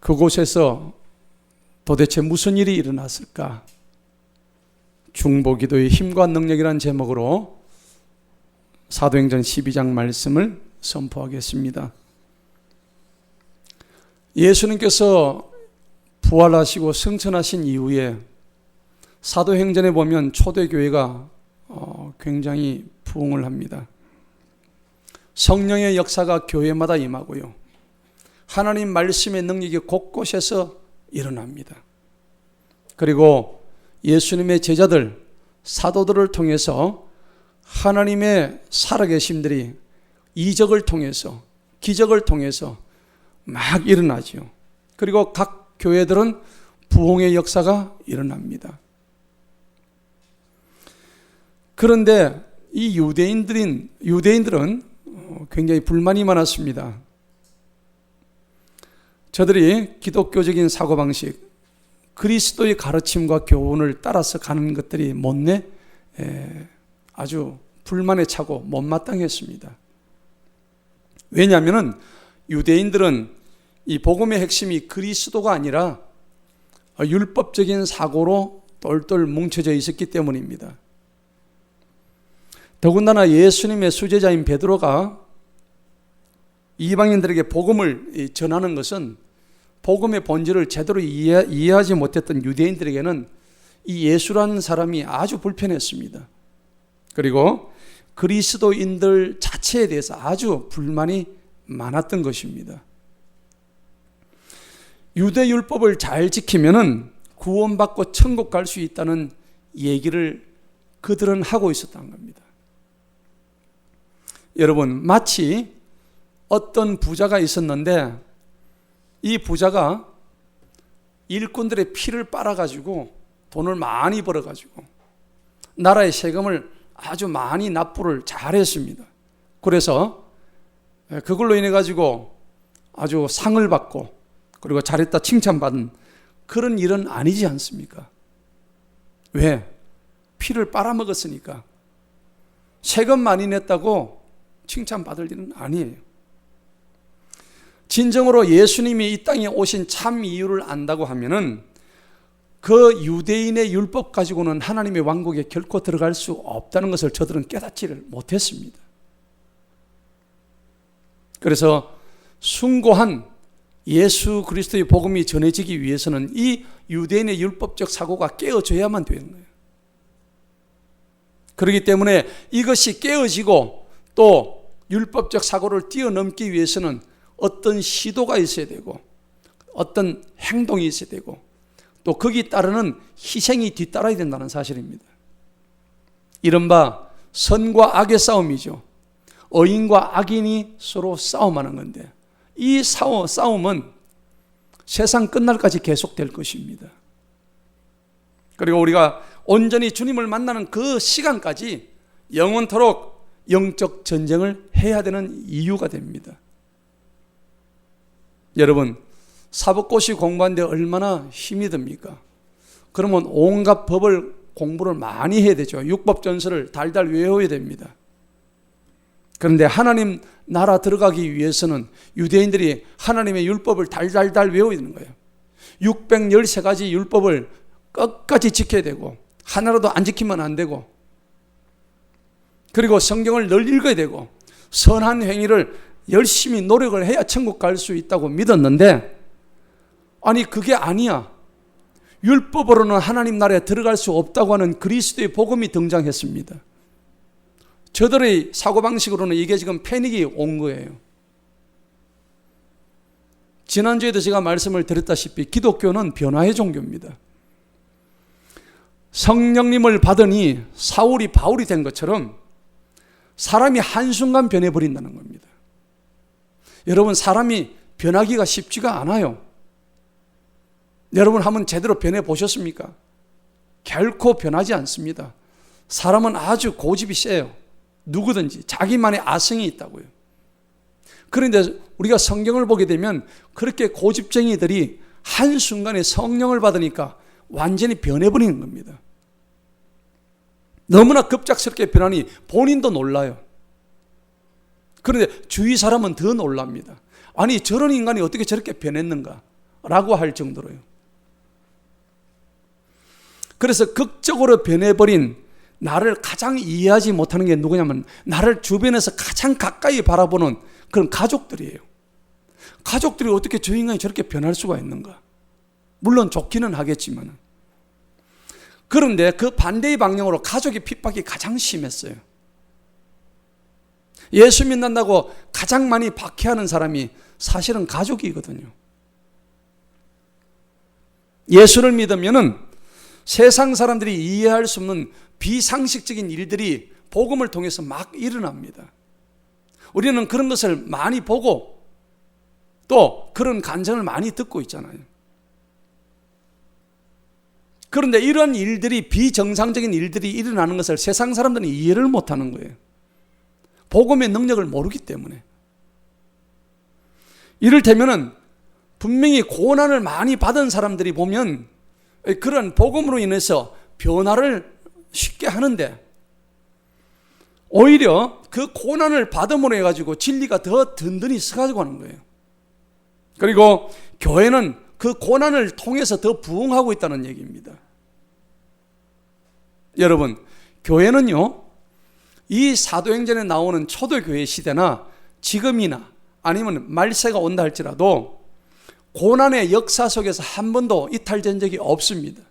그곳에서 도대체 무슨 일이 일어났을까? 중보기도의 힘과 능력이라는 제목으로 사도행전 12장 말씀을 선포하겠습니다. 예수님께서 부활하시고 승천하신 이후에 사도행전에 보면 초대교회가 굉장히 부흥을 합니다. 성령의 역사가 교회마다 임하고요, 하나님 말씀의 능력이 곳곳에서 일어납니다. 그리고 예수님의 제자들, 사도들을 통해서 하나님의 살아계심들이 이적을 통해서, 기적을 통해서 막 일어나죠. 그리고 각 교회들은 부흥의 역사가 일어납니다. 그런데 이 유대인들은 굉장히 불만이 많았습니다. 저들이 기독교적인 사고방식, 그리스도의 가르침과 교훈을 따라서 가는 것들이 못내 아주 불만에 차고 못마땅했습니다. 왜냐하면 유대인들은 이 복음의 핵심이 그리스도가 아니라 율법적인 사고로 똘똘 뭉쳐져 있었기 때문입니다. 더군다나 예수님의 수제자인 베드로가 이방인들에게 복음을 전하는 것은 복음의 본질을 제대로 이해하지 못했던 유대인들에게는 이 예수라는 사람이 아주 불편했습니다. 그리고 그리스도인들 자체에 대해서 아주 불만이 많았던 것입니다. 유대율법을 잘 지키면은 구원받고 천국 갈 수 있다는 얘기를 그들은 하고 있었다는 겁니다. 여러분, 마치 어떤 부자가 있었는데 이 부자가 일꾼들의 피를 빨아가지고 돈을 많이 벌어가지고 나라의 세금을 아주 많이 납부를 잘했습니다. 그래서 그걸로 인해 가지고 아주 상을 받고 그리고 잘했다 칭찬받은 그런 일은 아니지 않습니까? 왜? 피를 빨아먹었으니까. 세금 많이 냈다고 칭찬받을 일은 아니에요. 진정으로 예수님이 이 땅에 오신 참 이유를 안다고 하면은 그 유대인의 율법 가지고는 하나님의 왕국에 결코 들어갈 수 없다는 것을 저들은 깨닫지를 못했습니다. 그래서 숭고한 예수 그리스도의 복음이 전해지기 위해서는 이 유대인의 율법적 사고가 깨어져야만 되는 거예요. 그렇기 때문에 이것이 깨어지고 또 율법적 사고를 뛰어넘기 위해서는 어떤 시도가 있어야 되고 어떤 행동이 있어야 되고 또 거기에 따르는 희생이 뒤따라야 된다는 사실입니다. 이른바 선과 악의 싸움이죠. 의인과 악인이 서로 싸움하는 건데 이 싸움은 세상 끝날까지 계속될 것입니다. 그리고 우리가 온전히 주님을 만나는 그 시간까지 영원토록 영적 전쟁을 해야 되는 이유가 됩니다. 여러분, 사법고시 공부하는데 얼마나 힘이 듭니까? 그러면 온갖 법을 공부를 많이 해야 되죠. 율법전서를 달달 외워야 됩니다. 그런데 하나님 나라 들어가기 위해서는 유대인들이 하나님의 율법을 달달달 외워야 되는 거예요. 613가지 율법을 끝까지 지켜야 되고 하나라도 안 지키면 안 되고 그리고 성경을 늘 읽어야 되고 선한 행위를 열심히 노력을 해야 천국 갈 수 있다고 믿었는데 아니 그게 아니야. 율법으로는 하나님 나라에 들어갈 수 없다고 하는 그리스도의 복음이 등장했습니다. 저들의 사고방식으로는 이게 지금 패닉이 온 거예요. 지난주에도 제가 말씀을 드렸다시피 기독교는 변화의 종교입니다. 성령님을 받으니 사울이 바울이 된 것처럼 사람이 한순간 변해버린다는 겁니다. 여러분, 사람이 변하기가 쉽지가 않아요. 여러분 한번 제대로 변해보셨습니까? 결코 변하지 않습니다. 사람은 아주 고집이 세요. 누구든지 자기만의 아성이 있다고요. 그런데 우리가 성경을 보게 되면 그렇게 고집쟁이들이 한순간에 성령을 받으니까 완전히 변해버리는 겁니다. 너무나 급작스럽게 변하니 본인도 놀라요. 그런데 주위 사람은 더 놀랍니다. 아니 저런 인간이 어떻게 저렇게 변했는가? 라고 할 정도로요. 그래서 극적으로 변해버린, 나를 가장 이해하지 못하는 게 누구냐면 나를 주변에서 가장 가까이 바라보는 그런 가족들이에요. 가족들이 어떻게 저 인간이 저렇게 변할 수가 있는가? 물론 좋기는 하겠지만, 그런데 그 반대의 방향으로 가족의 핍박이 가장 심했어요. 예수 믿는다고 가장 많이 박해하는 사람이 사실은 가족이거든요. 예수를 믿으면은 세상 사람들이 이해할 수 없는 비상식적인 일들이 복음을 통해서 막 일어납니다. 우리는 그런 것을 많이 보고 또 그런 간증을 많이 듣고 있잖아요. 그런데 이런 일들이, 비정상적인 일들이 일어나는 것을 세상 사람들은 이해를 못하는 거예요. 복음의 능력을 모르기 때문에. 이를테면은 분명히 고난을 많이 받은 사람들이 보면 그런 복음으로 인해서 변화를 쉽게 하는데, 오히려 그 고난을 받음으로 해가지고 진리가 더 든든히 서가지고 하는 거예요. 그리고 교회는 그 고난을 통해서 더 부흥하고 있다는 얘기입니다. 여러분, 교회는요, 이 사도행전에 나오는 초대교회 시대나 지금이나 아니면 말세가 온다 할지라도 고난의 역사 속에서 한 번도 이탈된 적이 없습니다.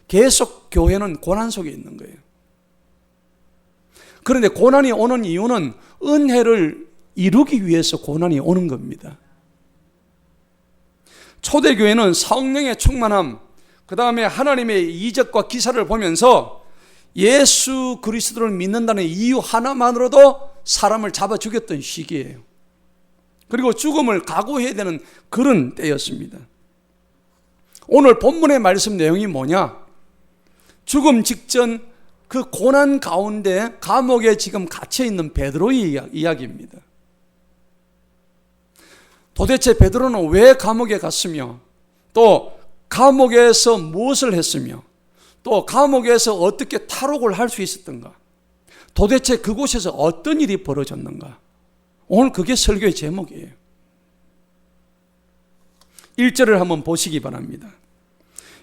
계속 교회는 고난 속에 있는 거예요. 그런데 고난이 오는 이유는 은혜를 이루기 위해서 고난이 오는 겁니다. 초대교회는 성령의 충만함, 그 다음에 하나님의 이적과 기사를 보면서 예수 그리스도를 믿는다는 이유 하나만으로도 사람을 잡아 죽였던 시기예요. 그리고 죽음을 각오해야 되는 그런 때였습니다. 오늘 본문의 말씀 내용이 뭐냐? 죽음 직전 그 고난 가운데 감옥에 지금 갇혀있는 베드로의 이야기입니다. 도대체 베드로는 왜 감옥에 갔으며, 또 감옥에서 무엇을 했으며, 또 감옥에서 어떻게 탈옥을 할 수 있었던가, 도대체 그곳에서 어떤 일이 벌어졌는가, 오늘 그게 설교의 제목이에요. 1절을 한번 보시기 바랍니다.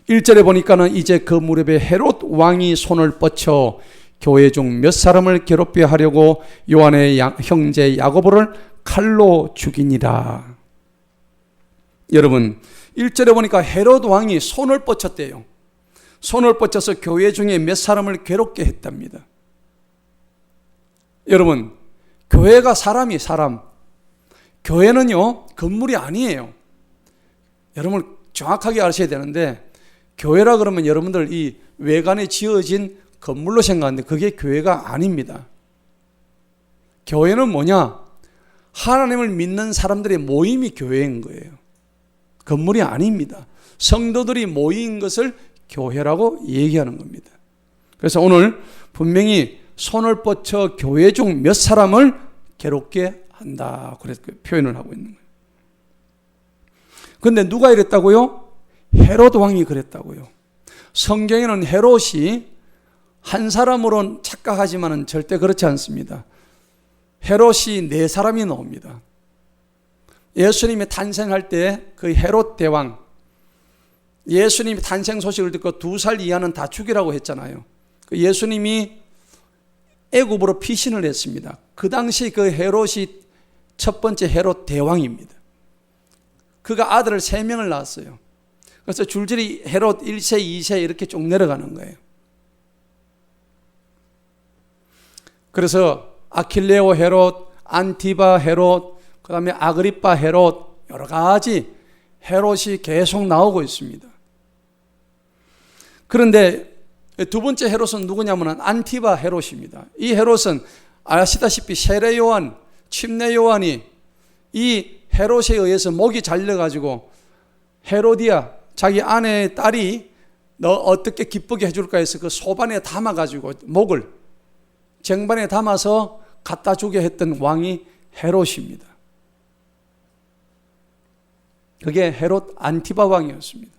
1절에 보니까는 이제 그 무렵에 헤롯 왕이 손을 뻗쳐 교회 중 몇 사람을 괴롭게 하려고 요한의 형제 야고보를 칼로 죽이니라. 여러분, 1절에 보니까 헤롯 왕이 손을 뻗쳤대요. 손을 뻗쳐서 교회 중에 몇 사람을 괴롭게 했답니다. 여러분, 교회가 사람이 사람, 교회는요 건물이 아니에요. 여러분 정확하게 아셔야 되는데, 교회라 그러면 여러분들 이 외관에 지어진 건물로 생각하는데 그게 교회가 아닙니다. 교회는 뭐냐? 하나님을 믿는 사람들의 모임이 교회인 거예요. 건물이 아닙니다. 성도들이 모인 것을 교회라고 얘기하는 겁니다. 그래서 오늘 분명히 손을 뻗쳐 교회 중 몇 사람을 괴롭게 한다, 그래서 표현을 하고 있는 거예요. 그런데 누가 이랬다고요? 헤롯 왕이 그랬다고요. 성경에는 헤롯이 한 사람으로 착각하지만 절대 그렇지 않습니다. 헤롯이 4사람이 나옵니다. 예수님이 탄생할 때 그 헤롯 대왕, 예수님이 탄생 소식을 듣고 2살 이하는 다 죽이라고 했잖아요. 예수님이 애굽으로 피신을 했습니다. 그 당시 그 헤롯이 첫 번째 헤롯 대왕입니다. 그가 아들을 3명을 낳았어요. 그래서 줄줄이 헤롯 1세, 2세 이렇게 쭉 내려가는 거예요. 그래서 아킬레오 헤롯, 안티바 헤롯, 그 다음에 아그리파 헤롯, 여러 가지 헤롯이 계속 나오고 있습니다. 그런데 두 번째 헤롯은 누구냐면 안티바 헤롯입니다. 이 헤롯은 아시다시피 세례 요한, 침례 요한이 이 헤롯에 의해서 목이 잘려가지고 헤로디아, 자기 아내의 딸이 너 어떻게 기쁘게 해줄까 해서 그 소반에 담아가지고 목을 쟁반에 담아서 갖다 주게 했던 왕이 헤롯입니다. 그게 헤롯 안티바 왕이었습니다.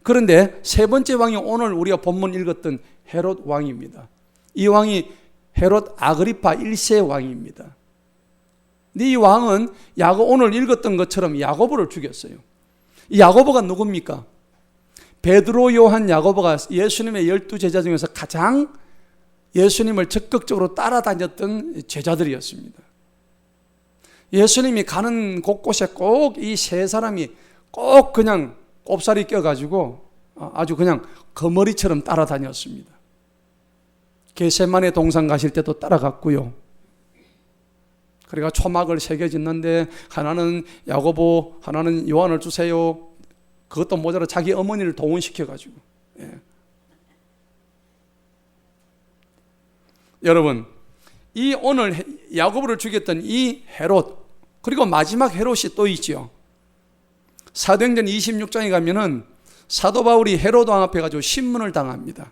그런데 세 번째 왕이 오늘 우리가 본문 읽었던 헤롯 왕입니다. 이 왕이 헤롯 아그리파 1세 왕입니다. 이 왕은 오늘 읽었던 것처럼 야고보를 죽였어요. 이 야고보가 누굽니까? 베드로, 요한, 야고보가 예수님의 12제자 중에서 가장 예수님을 적극적으로 따라다녔던 제자들이었습니다. 예수님이 가는 곳곳에 꼭 이 세 사람이 꼭 그냥 꼽사리 껴가지고 아주 그냥 거머리처럼 따라다녔습니다. 겟세마네 동산 가실 때도 따라갔고요. 그러니까 초막을 3개 짓는데 하나는 야고보, 하나는 요한을 주세요. 그것도 모자라 자기 어머니를 동원시켜가지고. 예. 여러분, 이 오늘 야고보를 죽였던 이 헤롯, 그리고 마지막 헤롯이 또 있죠. 사도행전 26장에 가면은 사도 바울이 헤롯 왕 앞에 가지고 신문을 당합니다.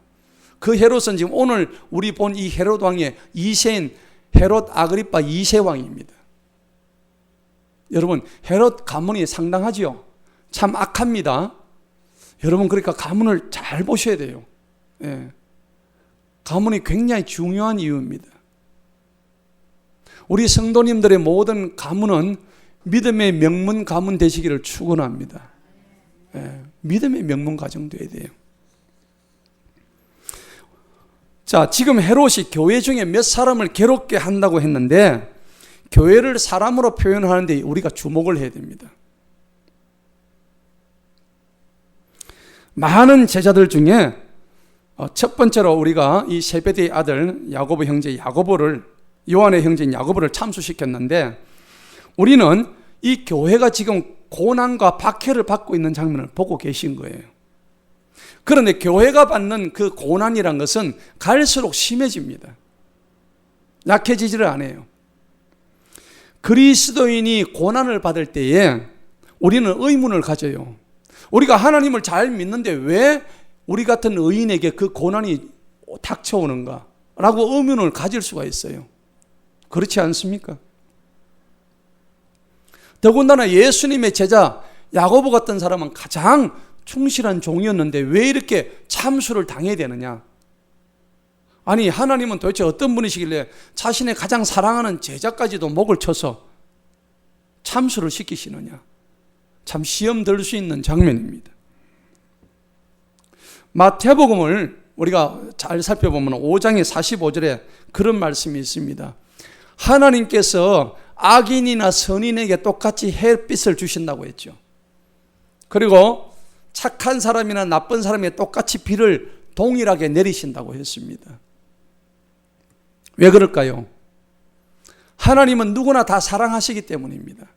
그 헤롯은 지금 오늘 우리 본 이 헤롯 왕의 2세인 헤롯 아그리파 2세 왕입니다. 여러분, 헤롯 가문이 상당하지요. 참 악합니다. 여러분, 그러니까 가문을 잘 보셔야 돼요. 예. 가문이 굉장히 중요한 이유입니다. 우리 성도님들의 모든 가문은 믿음의 명문 가문 되시기를 축원합니다. 예. 믿음의 명문 가정 되어야 돼요. 자, 지금 헤롯이 교회 중에 몇 사람을 괴롭게 한다고 했는데 교회를 사람으로 표현하는데 우리가 주목을 해야 됩니다. 많은 제자들 중에 첫 번째로 우리가 이 세베대의 아들 야고보 형제 야고보를, 요한의 형제인 야고보를 참수시켰는데 우리는 이 교회가 지금 고난과 박해를 받고 있는 장면을 보고 계신 거예요. 그런데 교회가 받는 그 고난이란 것은 갈수록 심해집니다. 약해지지를 않아요. 그리스도인이 고난을 받을 때에 우리는 의문을 가져요. 우리가 하나님을 잘 믿는데 왜 우리 같은 의인에게 그 고난이 닥쳐오는가? 라고 의문을 가질 수가 있어요. 그렇지 않습니까? 더군다나 예수님의 제자 야고보 같은 사람은 가장 충실한 종이었는데 왜 이렇게 참수를 당해야 되느냐? 아니, 하나님은 도대체 어떤 분이시길래 자신의 가장 사랑하는 제자까지도 목을 쳐서 참수를 시키시느냐? 참 시험 들 수 있는 장면입니다. 마태복음을 우리가 잘 살펴보면 5장의 45절에 그런 말씀이 있습니다. 하나님께서 악인이나 선인에게 똑같이 햇빛을 주신다고 했죠. 그리고 착한 사람이나 나쁜 사람에게 똑같이 비를 동일하게 내리신다고 했습니다. 왜 그럴까요? 하나님은 누구나 다 사랑하시기 때문입니다.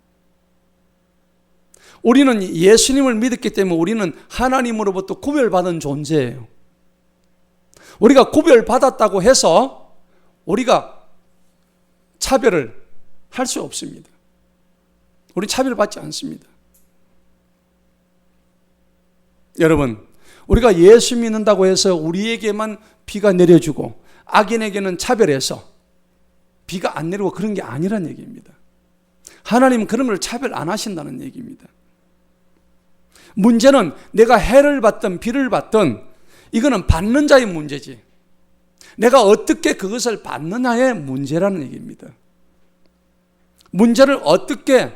우리는 예수님을 믿었기 때문에 우리는 하나님으로부터 구별받은 존재예요. 우리가 구별받았다고 해서 우리가 차별을 할 수 없습니다. 우리 차별받지 않습니다. 여러분, 우리가 예수 믿는다고 해서 우리에게만 비가 내려주고 악인에게는 차별해서 비가 안 내리고 그런 게 아니란 얘기입니다. 하나님은 그런 걸 차별 안 하신다는 얘기입니다. 문제는 내가 해를 받든 비를 받든 이거는 받는 자의 문제지 내가 어떻게 그것을 받느냐의 문제라는 얘기입니다. 문제를 어떻게,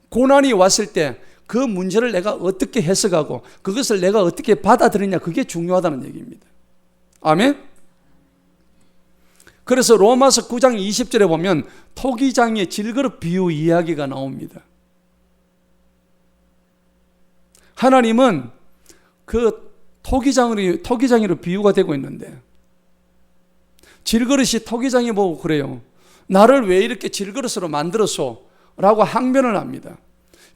고난이 왔을 때 그 문제를 내가 어떻게 해석하고 그것을 내가 어떻게 받아들이냐, 그게 중요하다는 얘기입니다. 아멘? 그래서 로마서 9장 20절에 보면 토기장의 질그릇 비유 이야기가 나옵니다. 하나님은 그 토기장으로 비유가 되고 있는데 질그릇이 토기장이 보고 그래요. 나를 왜 이렇게 질그릇으로 만들었어? 라고 항변을 합니다.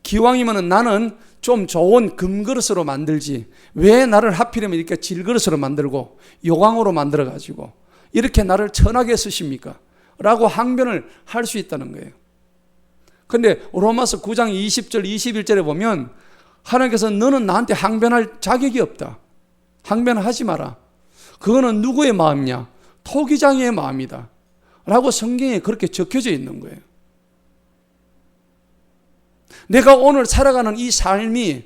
기왕이면 나는 좀 좋은 금그릇으로 만들지 왜 나를 하필이면 이렇게 질그릇으로 만들고 요강으로 만들어가지고 이렇게 나를 천하게 쓰십니까? 라고 항변을 할 수 있다는 거예요. 그런데 로마서 9장 20절 21절에 보면 하나님께서 너는 나한테 항변할 자격이 없다. 항변하지 마라. 그거는 누구의 마음이냐? 토기장의 마음이다. 라고 성경에 그렇게 적혀져 있는 거예요. 내가 오늘 살아가는 이 삶이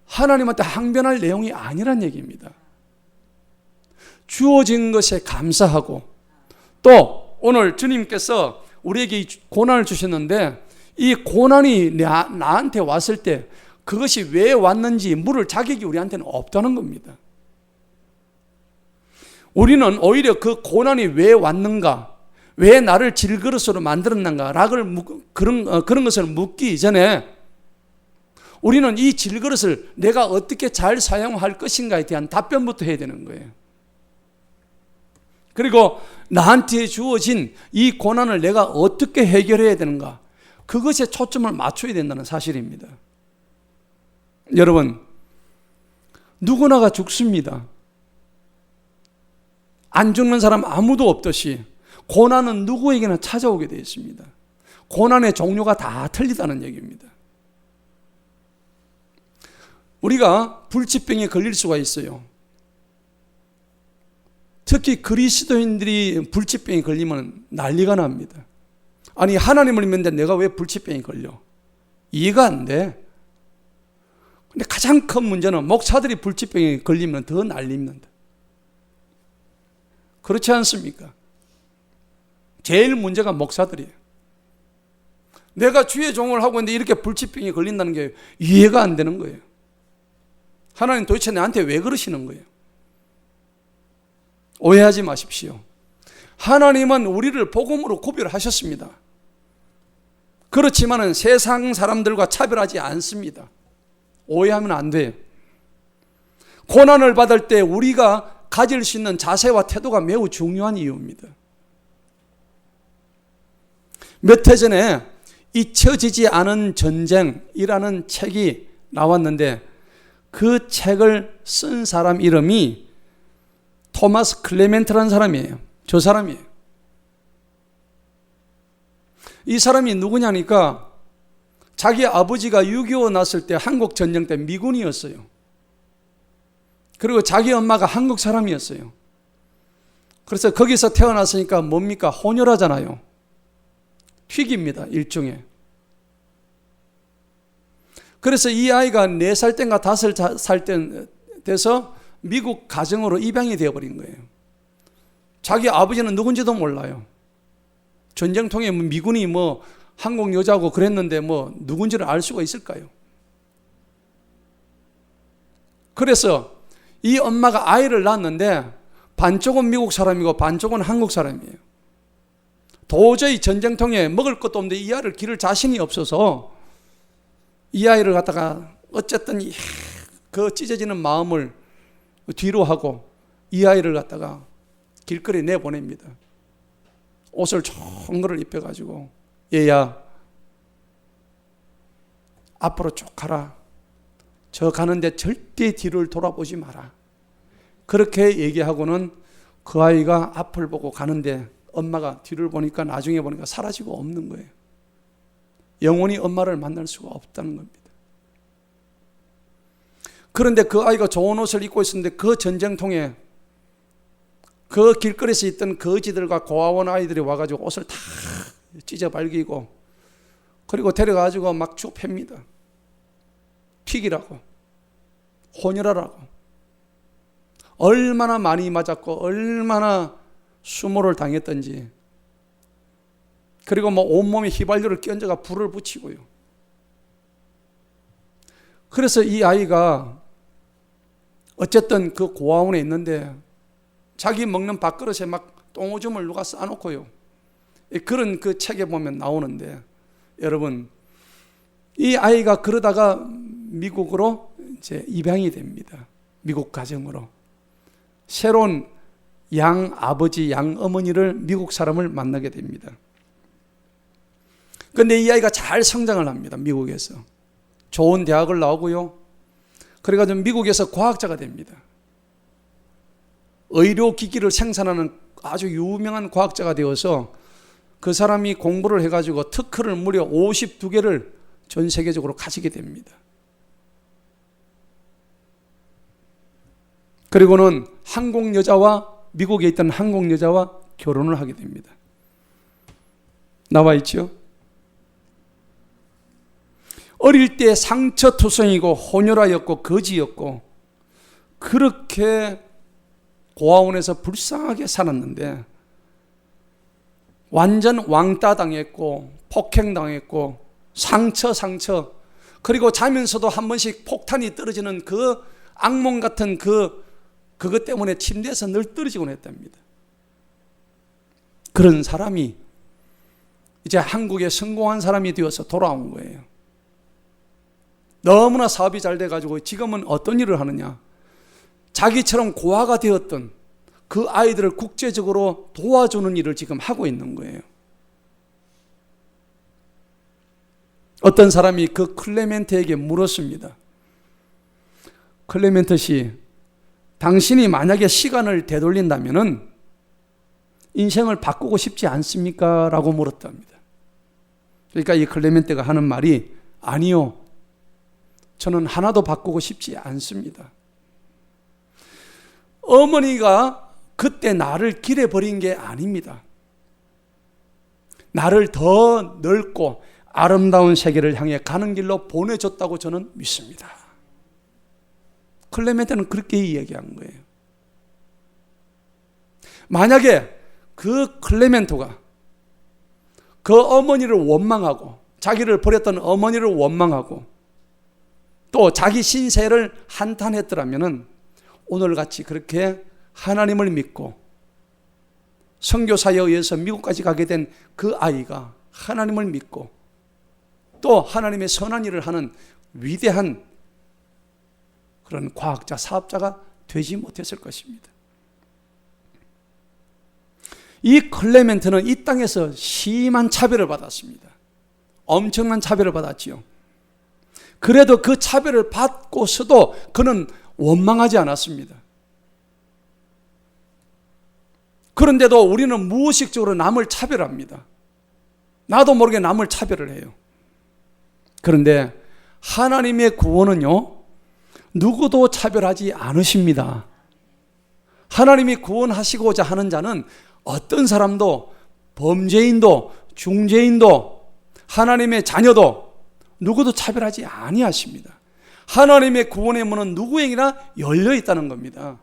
하나님한테 항변할 내용이 아니란 얘기입니다. 주어진 것에 감사하고 또 오늘 주님께서 우리에게 고난을 주셨는데 이 고난이 나한테 왔을 때 그것이 왜 왔는지 물을 자격이 우리한테는 없다는 겁니다. 우리는 오히려 그 고난이 왜 왔는가, 왜 나를 질그릇으로 만들었는가, 그런 것을 묻기 이전에 우리는 이 질그릇을 내가 어떻게 잘 사용할 것인가에 대한 답변부터 해야 되는 거예요. 그리고 나한테 주어진 이 고난을 내가 어떻게 해결해야 되는가, 그것에 초점을 맞춰야 된다는 사실입니다. 여러분, 누구나가 죽습니다. 안 죽는 사람 아무도 없듯이 고난은 누구에게나 찾아오게 되어 있습니다. 고난의 종류가 다 틀리다는 얘기입니다. 우리가 불치병에 걸릴 수가 있어요. 특히 그리스도인들이 불치병에 걸리면 난리가 납니다. 아니, 하나님을 믿는데 내가 왜 불치병에 걸려? 이해가 안 돼. 근데 가장 큰 문제는 목사들이 불치병에 걸리면 더 난립니다. 그렇지 않습니까? 제일 문제가 목사들이에요. 내가 주의 종을 하고 있는데 이렇게 불치병에 걸린다는 게 이해가 안 되는 거예요. 하나님 도대체 나한테 왜 그러시는 거예요? 오해하지 마십시오. 하나님은 우리를 복음으로 구별하셨습니다. 그렇지만은 세상 사람들과 차별하지 않습니다. 오해하면 안 돼요. 고난을 받을 때 우리가 가질 수 있는 자세와 태도가 매우 중요한 이유입니다. 몇 해 전에 잊혀지지 않은 전쟁이라는 책이 나왔는데 그 책을 쓴 사람 이름이 토마스 클레멘트라는 사람이에요. 저 사람이에요. 이 사람이 누구냐니까 자기 아버지가 6.25 났을 때 한국 전쟁 때 미군이었어요. 그리고 자기 엄마가 한국 사람이었어요. 그래서 거기서 태어났으니까 뭡니까? 혼혈하잖아요. 튀깁니다, 일종의. 그래서 이 아이가 4살 때인가 5살 때 돼서 미국 가정으로 입양이 되어버린 거예요. 자기 아버지는 누군지도 몰라요. 전쟁통에 미군이 한국 여자고 그랬는데 누군지를 알 수가 있을까요? 그래서 이 엄마가 아이를 낳았는데 반쪽은 미국 사람이고 반쪽은 한국 사람이에요. 도저히 전쟁통에 먹을 것도 없는데 이 아이를 기를 자신이 없어서 이 아이를 갖다가 어쨌든 그 찢어지는 마음을 뒤로 하고 이 아이를 갖다가 길거리에 내보냅니다. 옷을 좋은 거를 입혀가지고 얘야 앞으로 쭉 가라. 저 가는데 절대 뒤를 돌아보지 마라. 그렇게 얘기하고는 그 아이가 앞을 보고 가는데 엄마가 뒤를 보니까 나중에 보니까 사라지고 없는 거예요. 영원히 엄마를 만날 수가 없다는 겁니다. 그런데 그 아이가 좋은 옷을 입고 있었는데 그 전쟁통에 그 길거리에서 있던 거지들과 고아원 아이들이 와가지고 옷을 다 찢어 발기고 그리고 데려가지고 막 쭉 팹니다. 튀기라고, 혼혈하라고. 얼마나 많이 맞았고 얼마나 수모를 당했던지. 그리고 온몸에 휘발유를 끼얹어가 불을 붙이고요. 그래서 이 아이가 어쨌든 그 고아원에 있는데 자기 먹는 밥그릇에 막 똥오줌을 누가 싸놓고요. 그런 그 책에 보면 나오는데 여러분, 이 아이가 그러다가 미국으로 이제 입양이 됩니다. 미국 가정으로. 새로운 양 아버지, 양 어머니를 미국 사람을 만나게 됩니다. 그런데 이 아이가 잘 성장을 합니다. 미국에서. 좋은 대학을 나오고요. 그래가지고 미국에서 과학자가 됩니다. 의료기기를 생산하는 아주 유명한 과학자가 되어서 그 사람이 공부를 해가지고 특허를 무려 52개를 전 세계적으로 가지게 됩니다. 그리고는 한국 여자와 미국에 있던 한국 여자와 결혼을 하게 됩니다. 나와 있죠? 어릴 때 상처투성이고 혼혈아였고 거지였고 그렇게 고아원에서 불쌍하게 살았는데 완전 왕따 당했고 폭행당했고 상처. 그리고 자면서도 한 번씩 폭탄이 떨어지는 그 악몽 같은 그것 때문에 침대에서 늘 떨어지곤 했답니다. 그런 사람이 이제 한국에 성공한 사람이 되어서 돌아온 거예요. 너무나 사업이 잘 돼가지고 지금은 어떤 일을 하느냐. 자기처럼 고아가 되었던 그 아이들을 국제적으로 도와주는 일을 지금 하고 있는 거예요. 어떤 사람이 그 클레멘트에게 물었습니다. 클레멘트 씨, 당신이 만약에 시간을 되돌린다면은 인생을 바꾸고 싶지 않습니까? 라고 물었답니다. 그러니까 이 클레멘트가 하는 말이 아니요. 저는 하나도 바꾸고 싶지 않습니다. 어머니가 그때 나를 길에 버린 게 아닙니다. 나를 더 넓고 아름다운 세계를 향해 가는 길로 보내줬다고 저는 믿습니다. 클레멘트는 그렇게 이야기한 거예요. 만약에 그 클레멘토가 그 어머니를 원망하고 자기를 버렸던 어머니를 원망하고 또 자기 신세를 한탄했더라면 오늘같이 그렇게 하나님을 믿고 선교사에 의해서 미국까지 가게 된 그 아이가 하나님을 믿고 또 하나님의 선한 일을 하는 위대한 그런 과학자, 사업자가 되지 못했을 것입니다. 이 클레멘트는 이 땅에서 심한 차별을 받았습니다. 엄청난 차별을 받았지요. 그래도 그 차별을 받고서도 그는 원망하지 않았습니다. 그런데도 우리는 무의식적으로 남을 차별합니다. 나도 모르게 남을 차별을 해요. 그런데 하나님의 구원은요, 누구도 차별하지 않으십니다. 하나님이 구원하시고자 하는 자는 어떤 사람도, 범죄인도, 중죄인도, 하나님의 자녀도 누구도 차별하지 아니하십니다. 하나님의 구원의 문은 누구에게나 열려 있다는 겁니다.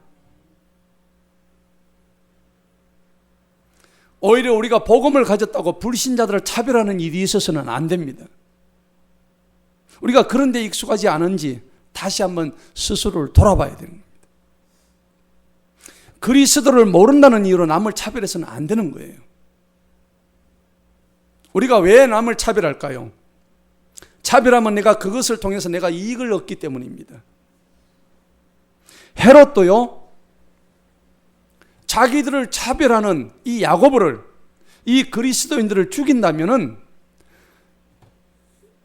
오히려 우리가 복음을 가졌다고 불신자들을 차별하는 일이 있어서는 안 됩니다. 우리가 그런 데 익숙하지 않은지 다시 한번 스스로를 돌아봐야 되는 겁니다. 그리스도를 모른다는 이유로 남을 차별해서는 안 되는 거예요. 우리가 왜 남을 차별할까요? 차별하면 내가 그것을 통해서 내가 이익을 얻기 때문입니다. 헤롯도요, 자기들을 차별하는 이 야고보를, 이 그리스도인들을 죽인다면은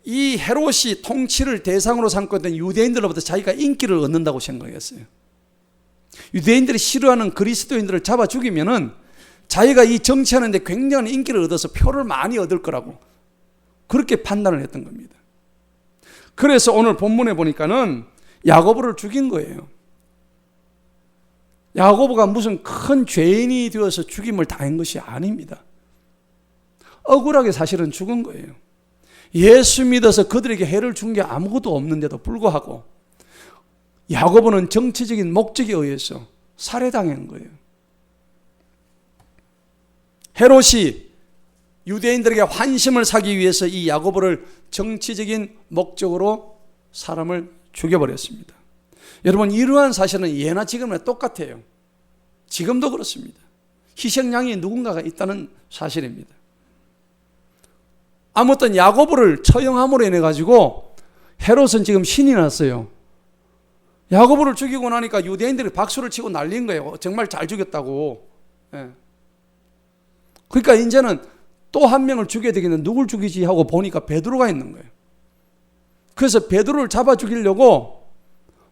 이 헤롯이 통치를 대상으로 삼고 있던 유대인들로부터 자기가 인기를 얻는다고 생각했어요. 유대인들이 싫어하는 그리스도인들을 잡아 죽이면은 자기가 이 정치하는데 굉장한 인기를 얻어서 표를 많이 얻을 거라고 그렇게 판단을 했던 겁니다. 그래서 오늘 본문에 보니까는 야고보를 죽인 거예요. 야고보가 무슨 큰 죄인이 되어서 죽임을 당한 것이 아닙니다. 억울하게 사실은 죽은 거예요. 예수 믿어서 그들에게 해를 준 게 아무것도 없는데도 불구하고 야고보는 정치적인 목적에 의해서 살해당한 거예요. 헤롯이 유대인들에게 환심을 사기 위해서 이 야고보를 정치적인 목적으로 사람을 죽여버렸습니다. 여러분, 이러한 사실은 예나 지금이나 똑같아요. 지금도 그렇습니다. 희생양이 누군가가 있다는 사실입니다. 아무튼 야고보를 처형함으로 인해 가지고 헤롯은 지금 신이 났어요. 야고보를 죽이고 나니까 유대인들이 박수를 치고 난린 거예요. 정말 잘 죽였다고. 예. 그러니까 이제는 또 한 명을 죽여야 되겠는데 누굴 죽이지 하고 보니까 베드로가 있는 거예요. 그래서 베드로를 잡아 죽이려고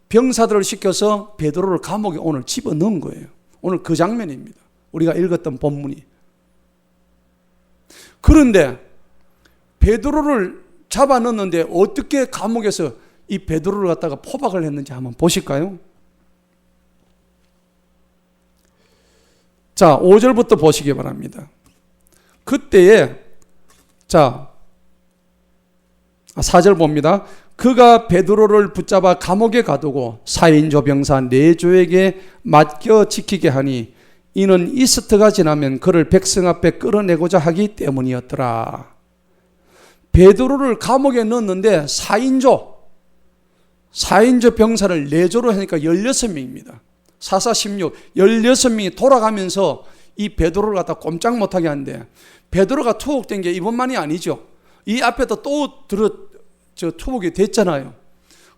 병사들을 시켜서 베드로를 감옥에 오늘 집어넣은 거예요. 오늘 그 장면입니다. 우리가 읽었던 본문이. 그런데 베드로를 잡아 넣었는데 어떻게 감옥에서 이 베드로를 갖다가 포박을 했는지 한번 보실까요? 자, 5절부터 보시기 바랍니다. 그때에 4절 봅니다. 그가 베드로를 붙잡아 감옥에 가두고 4인조 병사 4조에게 맡겨 지키게 하니 이는 이스트가 지나면 그를 백성 앞에 끌어내고자 하기 때문이었더라. 베드로를 감옥에 넣었는데 4인조 병사를 4조로 하니까 16명입니다. 4,4,16 16명이 돌아가면서 이 베드로를 갖다 꼼짝 못하게 하는데, 베드로가 투옥된 게 이번만이 아니죠. 이 앞에도 또 투옥이 됐잖아요.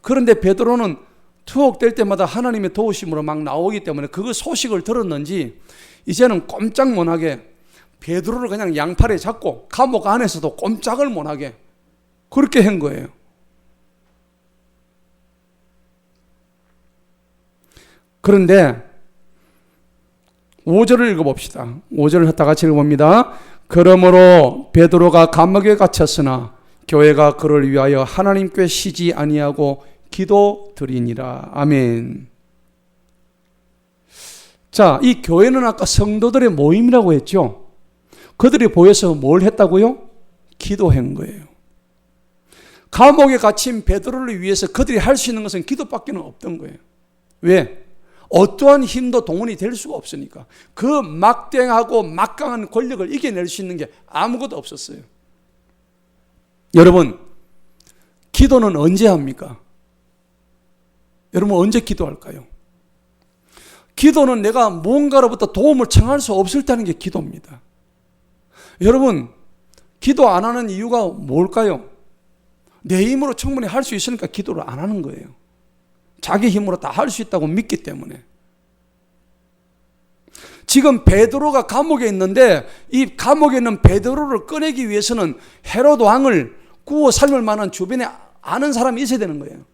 그런데 베드로는 투옥될 때마다 하나님의 도우심으로 막 나오기 때문에 그 소식을 들었는지 이제는 꼼짝 못하게 베드로를 그냥 양팔에 잡고 감옥 안에서도 꼼짝을 못하게 그렇게 한 거예요. 그런데 5절을 읽어봅시다. 5절을 다 같이 읽어봅니다. 그러므로 베드로가 감옥에 갇혔으나 교회가 그를 위하여 하나님께 쉬지 아니하고 기도드리니라. 아멘. 자, 이 교회는 아까 성도들의 모임이라고 했죠. 그들이 모여서 뭘 했다고요? 기도한 거예요. 감옥에 갇힌 베드로를 위해서 그들이 할 수 있는 것은 기도밖에 없던 거예요. 왜? 어떠한 힘도 동원이 될 수가 없으니까. 그 막대하고 막강한 권력을 이겨낼 수 있는 게 아무것도 없었어요. 여러분, 기도는 언제 합니까? 여러분, 언제 기도할까요? 기도는 내가 뭔가로부터 도움을 청할 수 없을 때 하는 게 기도입니다. 여러분, 기도 안 하는 이유가 뭘까요? 내 힘으로 충분히 할 수 있으니까 기도를 안 하는 거예요. 자기 힘으로 다 할 수 있다고 믿기 때문에. 지금 베드로가 감옥에 있는데 이 감옥에 있는 베드로를 꺼내기 위해서는 헤롯 왕을 구워 삶을 만한 주변에 아는 사람이 있어야 되는 거예요.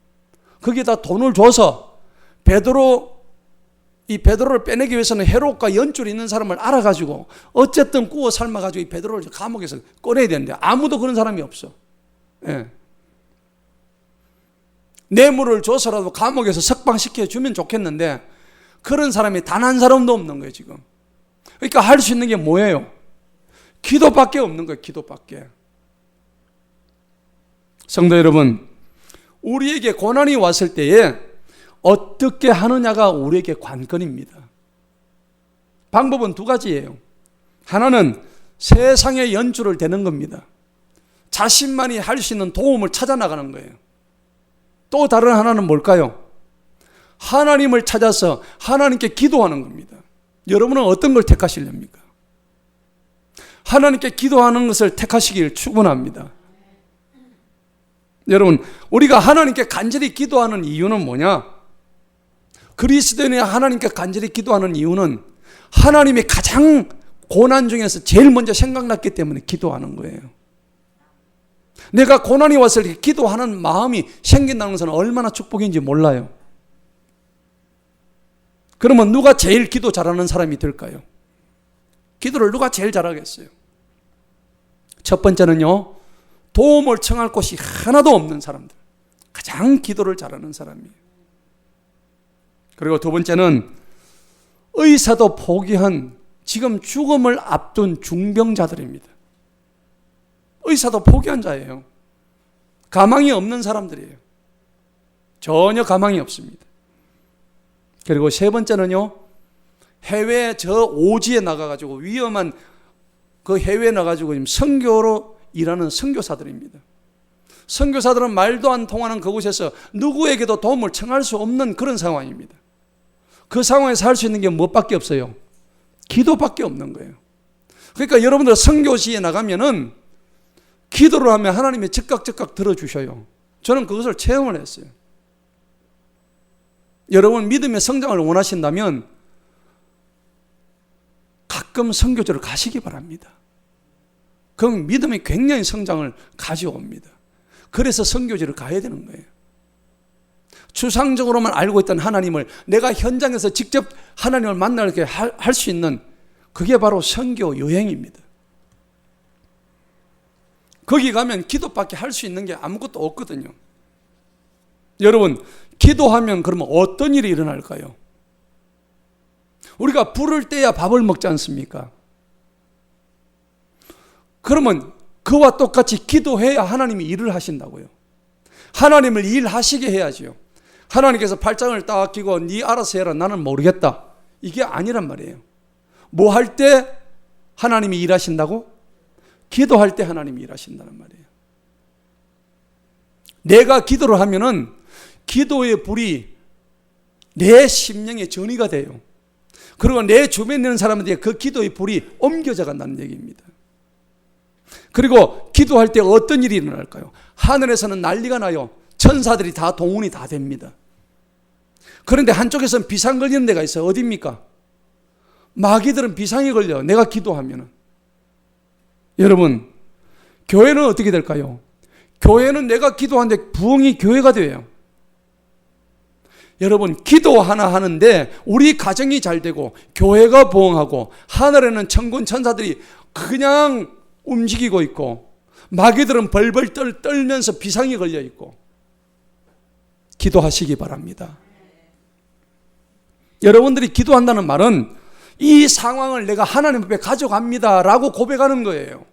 거기에다 돈을 줘서 베드로를 빼내기 위해서는 헤롯과 연줄이 있는 사람을 알아가지고 어쨌든 구워 삶아가지고 이 베드로를 감옥에서 꺼내야 되는데 아무도 그런 사람이 없어. 예. 뇌물을 줘서라도 감옥에서 석방시켜주면 좋겠는데 그런 사람이 단 한 사람도 없는 거예요, 지금. 그러니까 할 수 있는 게 뭐예요? 기도밖에 없는 거예요, 기도밖에. 성도 여러분, 우리에게 고난이 왔을 때에 어떻게 하느냐가 우리에게 관건입니다. 방법은 2가지예요. 하나는 세상의 연주를 대는 겁니다. 자신만이 할 수 있는 도움을 찾아 나가는 거예요. 또 다른 하나는 뭘까요? 하나님을 찾아서 하나님께 기도하는 겁니다. 여러분은 어떤 걸 택하시렵니까? 하나님께 기도하는 것을 택하시길 축원합니다. 여러분, 우리가 하나님께 간절히 기도하는 이유는 뭐냐? 그리스도인이 하나님께 간절히 기도하는 이유는 하나님이 가장 고난 중에서 제일 먼저 생각났기 때문에 기도하는 거예요. 내가 고난이 왔을 때 기도하는 마음이 생긴다는 것은 얼마나 축복인지 몰라요. 그러면 누가 제일 기도 잘하는 사람이 될까요? 기도를 누가 제일 잘하겠어요? 첫 번째는요, 도움을 청할 곳이 하나도 없는 사람들. 가장 기도를 잘하는 사람이에요. 그리고 2번째는 의사도 포기한 지금 죽음을 앞둔 중병자들입니다. 의사도 포기한 자예요. 가망이 없는 사람들이에요. 전혀 가망이 없습니다. 그리고 3번째는요, 해외 저 오지에 나가가지고 위험한 그 해외에 나가지고 지금 선교로 일하는 선교사들입니다. 선교사들은 말도 안 통하는 그곳에서 누구에게도 도움을 청할 수 없는 그런 상황입니다. 그 상황에서 할 수 있는 게 무엇밖에 없어요? 기도밖에 없는 거예요. 그러니까 여러분들 선교지에 나가면은 기도를 하면 하나님이 즉각 들어주셔요. 저는 그것을 체험을 했어요. 여러분 믿음의 성장을 원하신다면 가끔 선교지를 가시기 바랍니다. 그럼 믿음이 굉장히 성장을 가져옵니다. 그래서 선교지를 가야 되는 거예요. 추상적으로만 알고 있던 하나님을 내가 현장에서 직접 하나님을 만나게 할 수 있는 그게 바로 선교 여행입니다. 거기 가면 기도밖에 할 수 있는 게 아무것도 없거든요. 여러분, 기도하면 그러면 어떤 일이 일어날까요? 우리가 불을 떼야 밥을 먹지 않습니까? 그러면 그와 똑같이 기도해야 하나님이 일을 하신다고요. 하나님을 일하시게 해야지요. 하나님께서 팔짱을 딱 끼고 네 알아서 해라, 나는 모르겠다, 이게 아니란 말이에요. 뭐 할 때 하나님이 일하신다고? 기도할 때 하나님이 일하신다는 말이에요. 내가 기도를 하면은 기도의 불이 내 심령에 전이가 돼요. 그리고 내 주변에 있는 사람들에게 그 기도의 불이 옮겨져 간다는 얘기입니다. 그리고 기도할 때 어떤 일이 일어날까요? 하늘에서는 난리가 나요. 천사들이 다 동원이 다 됩니다. 그런데 한쪽에서는 비상 걸리는 데가 있어요. 어디입니까? 마귀들은 비상이 걸려요. 내가 기도하면은. 여러분, 교회는 어떻게 될까요? 교회는 내가 기도하는데 부흥이 교회가 돼요. 여러분, 기도 하나 하는데 우리 가정이 잘 되고 교회가 부흥하고 하늘에는 천군 천사들이 그냥 움직이고 있고 마귀들은 벌벌 떨면서 비상이 걸려 있고. 기도하시기 바랍니다. 여러분들이 기도한다는 말은 이 상황을 내가 하나님 앞에 가져갑니다 라고 고백하는 거예요.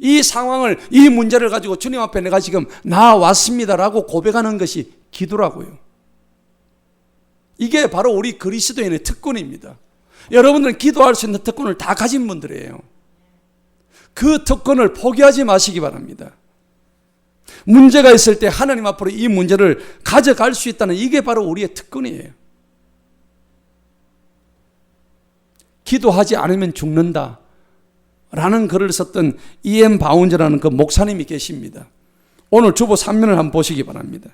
이 상황을, 이 문제를 가지고 주님 앞에 내가 지금 나왔습니다 라고 고백하는 것이 기도라고요. 이게 바로 우리 그리스도인의 특권입니다. 여러분들은 기도할 수 있는 특권을 다 가진 분들이에요. 그 특권을 포기하지 마시기 바랍니다. 문제가 있을 때 하나님 앞으로 이 문제를 가져갈 수 있다는 이게 바로 우리의 특권이에요. 기도하지 않으면 죽는다 라는 글을 썼던 E.M. 바운저라는 그 목사님이 계십니다. 오늘 주보 3면을 한번 보시기 바랍니다.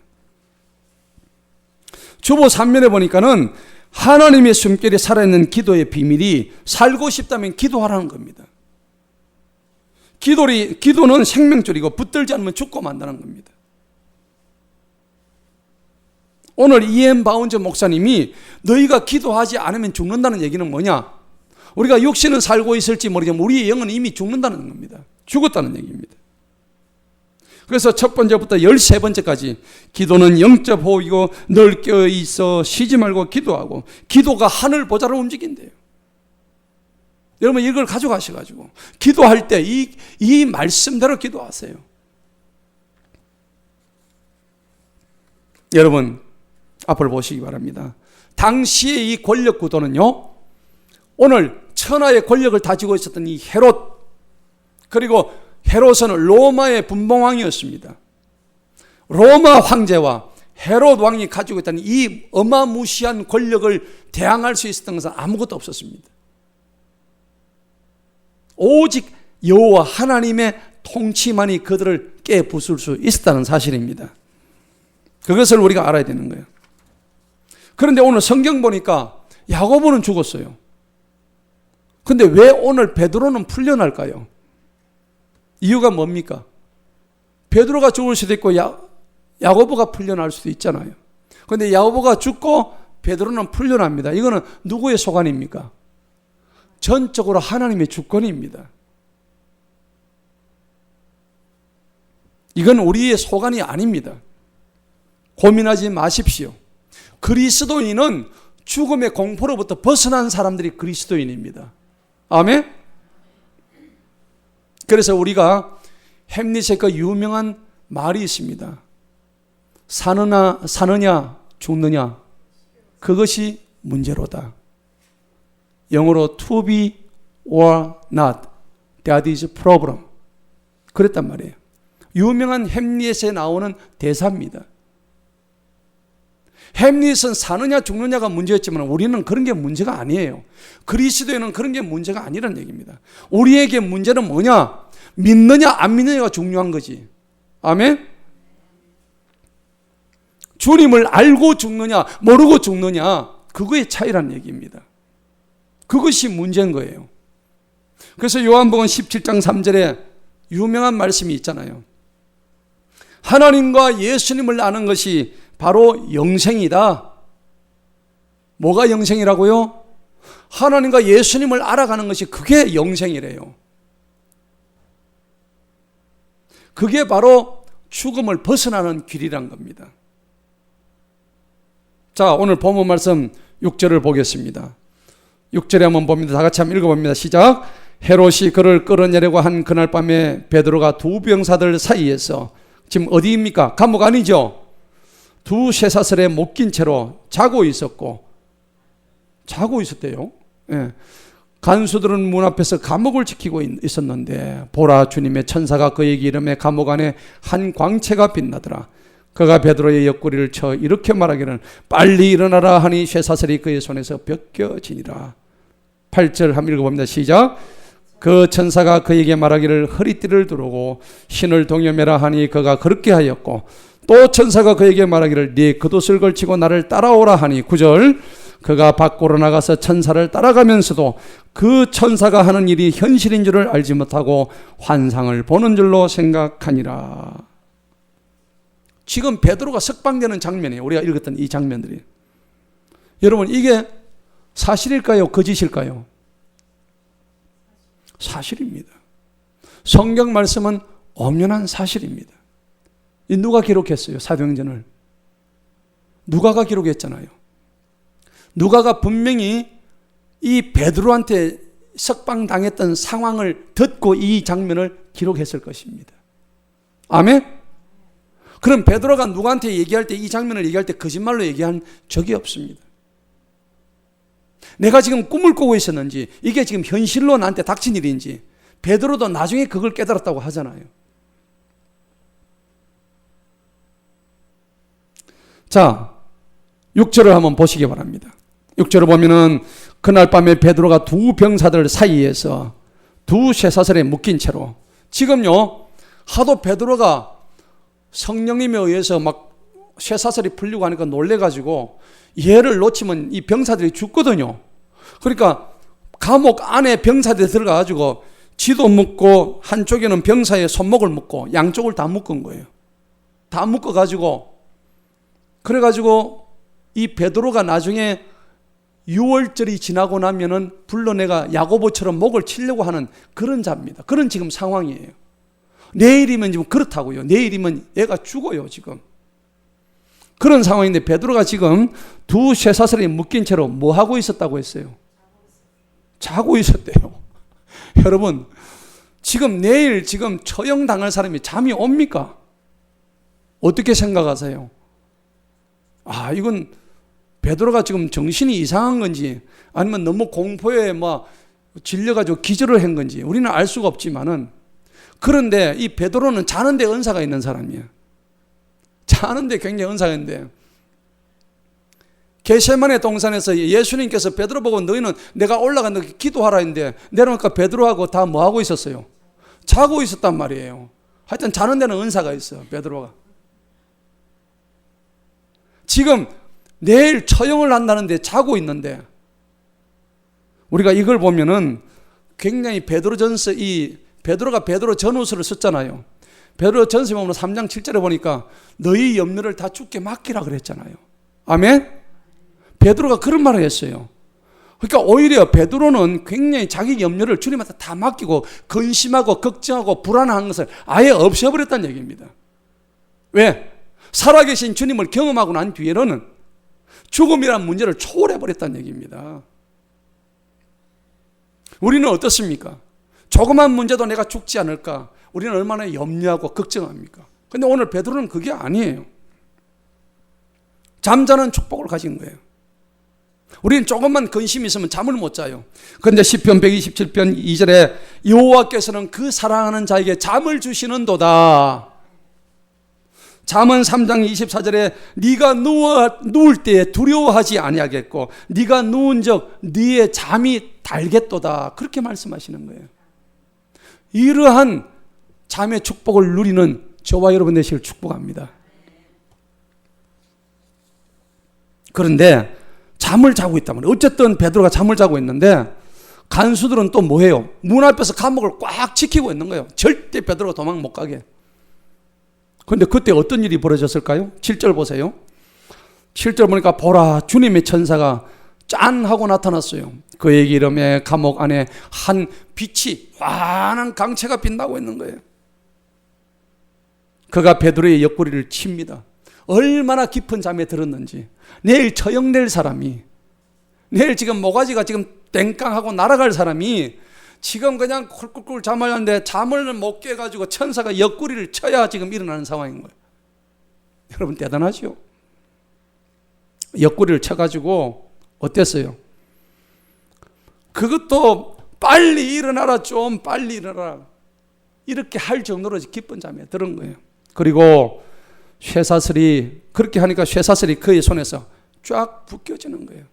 주보 3면에 보니까는 하나님의 숨결이 살아있는 기도의 비밀이 살고 싶다면 기도하라는 겁니다. 기도는 생명줄이고 붙들지 않으면 죽고 만다는 겁니다. 오늘 E.M. 바운저 목사님이 너희가 기도하지 않으면 죽는다는 얘기는 뭐냐? 우리가 육신은 살고 있을지 모르지만 우리의 영은 이미 죽는다는 겁니다. 죽었다는 얘기입니다. 그래서 첫 번째부터 13번째까지 기도는 영적 호흡이고 늘 깨어있어 쉬지 말고 기도하고 기도가 하늘 보좌를 움직인대요. 여러분 이걸 가져가셔가지고 기도할 때 이 말씀대로 기도하세요. 여러분 앞을 보시기 바랍니다. 당시의 이 권력 구도는요, 오늘 천하의 권력을 다지고 있었던 이 헤롯, 그리고 헤롯은 로마의 분봉왕이었습니다. 로마 황제와 헤롯 왕이 가지고 있던 이 어마무시한 권력을 대항할 수 있었던 것은 아무것도 없었습니다. 오직 여호와 하나님의 통치만이 그들을 깨부술 수 있었다는 사실입니다. 그것을 우리가 알아야 되는 거예요. 그런데 오늘 성경 보니까 야고보는 죽었어요. 근데 왜 오늘 베드로는 풀려날까요? 이유가 뭡니까? 베드로가 죽을 수도 있고 야고보가 풀려날 수도 있잖아요. 그런데 야고보가 죽고 베드로는 풀려납니다. 이거는 누구의 소관입니까? 전적으로 하나님의 주권입니다. 이건 우리의 소관이 아닙니다. 고민하지 마십시오. 그리스도인은 죽음의 공포로부터 벗어난 사람들이 그리스도인입니다. 아멘? 그래서 우리가 햄릿의 그 유명한 말이 있습니다. 사느냐 죽느냐 그것이 문제로다. 영어로 to be or not, that is problem. 그랬단 말이에요. 유명한 햄릿에 나오는 대사입니다. 햄릿은 사느냐 죽느냐가 문제였지만 우리는 그런 게 문제가 아니에요. 그리스도에는 그런 게 문제가 아니라는 얘기입니다. 우리에게 문제는 뭐냐? 믿느냐 안 믿느냐가 중요한 거지. 아멘? 주님을 알고 죽느냐 모르고 죽느냐 그거의 차이라는 얘기입니다. 그것이 문제인 거예요. 그래서 요한복음 17장 3절에 유명한 말씀이 있잖아요. 하나님과 예수님을 아는 것이 바로 영생이다. 뭐가 영생이라고요? 하나님과 예수님을 알아가는 것이 그게 영생이래요. 그게 바로 죽음을 벗어나는 길이란 겁니다. 자, 오늘 본문 말씀 6절을 보겠습니다. 6절에 한번 봅니다. 다 같이 한번 읽어봅니다. 시작. 헤롯이 그를 끌어내려고 한 그날 밤에 베드로가 두 병사들 사이에서, 지금 어디입니까? 감옥 아니죠? 두 쇠사슬에 묶인 채로 자고 있었대요. 예. 간수들은 문 앞에서 감옥을 지키고 있었는데 보라, 주님의 천사가 그에게 이름에 감옥 안에 한 광채가 빛나더라. 그가 베드로의 옆구리를 쳐 이렇게 말하기를 빨리 일어나라 하니 쇠사슬이 그의 손에서 벗겨지니라. 8절 한번 읽어봅니다. 시작. 그 천사가 그에게 말하기를 허리띠를 두르고 신을 동여매라 하니 그가 그렇게 하였고, 또 천사가 그에게 말하기를 네 겉옷을 걸치고 나를 따라오라 하니 9절. 그가 밖으로 나가서 천사를 따라가면서도 그 천사가 하는 일이 현실인 줄을 알지 못하고 환상을 보는 줄로 생각하니라. 지금 베드로가 석방되는 장면이에요. 우리가 읽었던 이 장면들이. 여러분, 이게 사실일까요? 거짓일까요? 사실입니다. 성경 말씀은 엄연한 사실입니다. 이 누가 기록했어요? 사도행전을. 누가가 기록했잖아요. 누가가 분명히 이 베드로한테 석방당했던 상황을 듣고 이 장면을 기록했을 것입니다. 아멘? 그럼 베드로가 누구한테 얘기할 때, 이 장면을 얘기할 때 거짓말로 얘기한 적이 없습니다. 내가 지금 꿈을 꾸고 있었는지, 이게 지금 현실로 나한테 닥친 일인지, 베드로도 나중에 그걸 깨달았다고 하잖아요. 자, 6절을 한번 보시기 바랍니다. 6절을 보면은 그날 밤에 베드로가 두 병사들 사이에서 두 쇠사슬에 묶인 채로, 지금요 하도 베드로가 성령님에 의해서 막 쇠사슬이 풀리고 하니까 놀래가지고 얘를 놓치면 이 병사들이 죽거든요. 그러니까 감옥 안에 병사들이 들어가가지고 지도 묶고 한쪽에는 병사의 손목을 묶고 양쪽을 다 묶은 거예요. 다 묶어가지고, 그래가지고 이 베드로가 나중에 6월절이 지나고 나면은 불러내가 야고보처럼 목을 치려고 하는 그런 자입니다. 그런 지금 상황이에요. 내일이면 지금 그렇다고요. 내일이면 얘가 죽어요, 지금. 그런 상황인데 베드로가 지금 두 쇠사슬에 묶인 채로 뭐 하고 있었다고 했어요? 자고 있었대요. 여러분, 지금 내일 지금 처형당할 사람이 잠이 옵니까? 어떻게 생각하세요? 아, 이건 베드로가 지금 정신이 이상한 건지 아니면 너무 공포에 막 질려가지고 기절을 한 건지 우리는 알 수가 없지만은, 그런데 이 베드로는 자는데 은사가 있는 사람이야. 자는데 굉장히 은사가 있는데, 겟세마네 동산에서 예수님께서 베드로 보고 너희는 내가 올라간다 기도하라 했는데 내려오니까 베드로하고 다 뭐 하고 있었어요? 자고 있었단 말이에요. 하여튼 자는 데는 은사가 있어, 베드로가. 지금 내일 처형을 한다는데 자고 있는데, 우리가 이걸 보면은 굉장히 베드로전서, 이 베드로가 베드로 전후서를 썼잖아요. 베드로전서에 보면 3장 7절에 보니까 너희 염려를 다 주께 맡기라 그랬잖아요. 아멘? 베드로가 그런 말을 했어요. 그러니까 오히려 베드로는 굉장히 자기 염려를 주님한테 다 맡기고 근심하고 걱정하고 불안한 것을 아예 없애버렸다는 얘기입니다. 왜? 살아계신 주님을 경험하고 난 뒤에는 죽음이란 문제를 초월해버렸다는 얘기입니다. 우리는 어떻습니까? 조그만 문제도 내가 죽지 않을까? 우리는 얼마나 염려하고 걱정합니까? 근데 오늘 베드로는 그게 아니에요. 잠자는 축복을 가진 거예요. 우리는 조금만 근심이 있으면 잠을 못 자요. 그런데 시편 127편 2절에 여호와께서는 그 사랑하는 자에게 잠을 주시는도다. 잠언 3장 24절에 네가 누울 때에 두려워하지 아니하겠고 네가 누운 적 네의 잠이 달겠도다. 그렇게 말씀하시는 거예요. 이러한 잠의 축복을 누리는 저와 여러분 되시길 축복합니다. 그런데 잠을 자고 있다면, 어쨌든 베드로가 잠을 자고 있는데 간수들은 또 뭐해요? 문 앞에서 감옥을 꽉 지키고 있는 거예요. 절대 베드로가 도망 못 가게. 그런데 그때 어떤 일이 벌어졌을까요? 7절 보세요. 7절 보니까 보라, 주님의 천사가 짠 하고 나타났어요. 그에게 이름에 감옥 안에 한 빛이, 환한 강체가 빛나고 있는 거예요. 그가 베드로의 옆구리를 칩니다. 얼마나 깊은 잠에 들었는지. 내일 처형될 사람이, 내일 지금 모가지가 지금 땡깡하고 날아갈 사람이 지금 그냥 쿨쿨쿨 잠을 자는데 잠을 못 깨가지고 천사가 옆구리를 쳐야 지금 일어나는 상황인 거예요. 여러분 대단하죠? 옆구리를 쳐가지고 어땠어요? 그것도 빨리 일어나라, 좀 빨리 일어나라, 이렇게 할 정도로 기쁜 잠에 들은 거예요. 그리고 쇠사슬이, 그렇게 하니까 쇠사슬이 그의 손에서 쫙 벗겨지는 거예요.